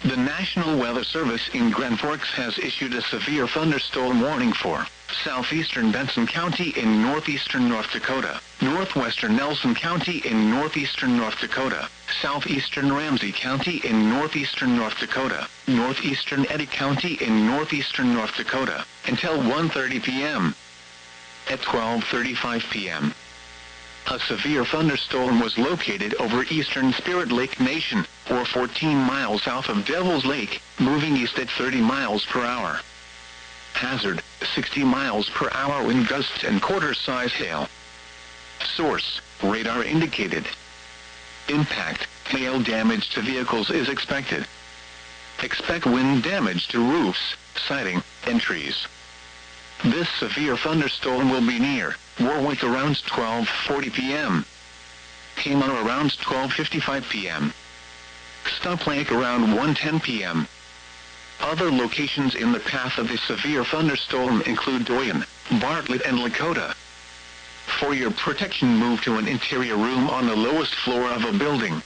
The National Weather Service in Grand Forks has issued a severe thunderstorm warning for southeastern Benson County in northeastern North Dakota, northwestern Nelson County in northeastern North Dakota, southeastern Ramsey County in northeastern North Dakota, northeastern Eddy County in northeastern North Dakota, until 1:30 p.m. At 12:35 p.m., a severe thunderstorm was located over eastern Spirit Lake Nation, or 14 miles south of Devil's Lake, moving east at 30 miles per hour. Hazard, 60 miles per hour wind gusts and quarter-size hail. Source, radar indicated. Impact, hail damage to vehicles is expected. Expect wind damage to roofs, siding, and trees. This severe thunderstorm will be near Warwick around 12:40 p.m. Kmart around 12:55 p.m. Stop Lake around 1:10 p.m. Other locations in the path of the severe thunderstorm include Doyen, Bartlett, and Lakota. For your protection, move to an interior room on the lowest floor of a building.